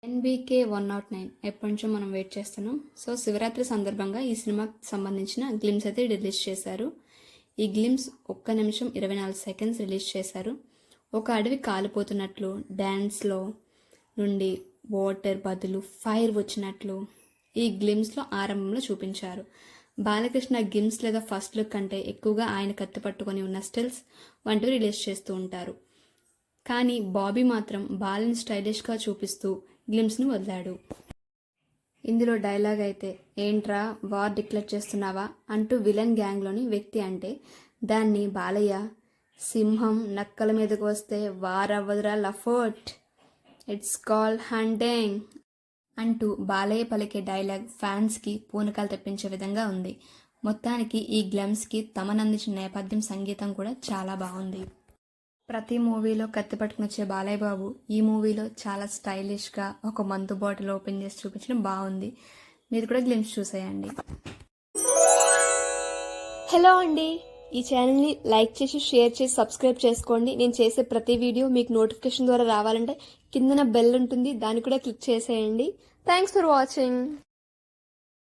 NBK 109 ఎప్పటి నుంచో మనం వెయిట్ చేస్తున్నాం. సో శివరాత్రి సందర్భంగా ఈ సినిమాకి సంబంధించిన గ్లిమ్స్ అయితే రిలీజ్ చేశారు. ఈ గ్లిమ్స్ 1 నిమిషం 24 సెకండ్స్ రిలీజ్ చేశారు. ఒక అడవి కాలిపోతున్నట్లు, డ్యాన్స్లో నుండి వాటర్ బదులు ఫైర్ వచ్చినట్లు ఈ గ్లిమ్స్లో ఆరంభంలో చూపించారు. బాలకృష్ణ గ్లిమ్స్ లేదా ఫస్ట్ లుక్ కంటే ఎక్కువగా ఆయన కత్తి పట్టుకొని ఉన్న స్టిల్స్ వంటివి రిలీజ్ చేస్తూ ఉంటారు. కానీ బాబీ మాత్రం బాలని స్టైలిష్గా చూపిస్తూ గ్లిమ్స్ని వదిలాడు. ఇందులో డైలాగ్ అయితే, ఏంట్రా వార్ డిక్లేర్ చేస్తున్నావా అంటూ విలన్ గ్యాంగ్లోని వ్యక్తి అంటే దాన్ని బాలయ్య, సింహం నక్కల మీదకు వస్తే వార్ అవ్వదురా లఫోట్, ఇట్స్ కాల్ హంటింగ్ అంటూ బాలయ్య పలికే డైలాగ్ ఫ్యాన్స్కి పూనకాలు తెప్పించే విధంగా ఉంది. మొత్తానికి ఈ గ్లిమ్స్కి తమనందించిన నేపథ్యం సంగీతం కూడా చాలా బాగుంది. ప్రతి మూవీలో కత్తి పట్టుకుని వచ్చే బాలయ్య బాబు ఈ మూవీలో చాలా స్టైలిష్గా ఒక మందు బాటిల్ ఓపెన్ చేసి చూపించడం బాగుంది. మీరు కూడా గ్లిమ్స్ చూసేయండి. హలో అండి, ఈ ఛానల్ని లైక్ చేసి షేర్ చేసి సబ్స్క్రైబ్ చేసుకోండి. నేను చేసే ప్రతి వీడియో మీకు నోటిఫికేషన్ ద్వారా రావాలంటే కిందన బెల్ ఉంటుంది, దాన్ని కూడా క్లిక్ చేసేయండి. Thanks for watching.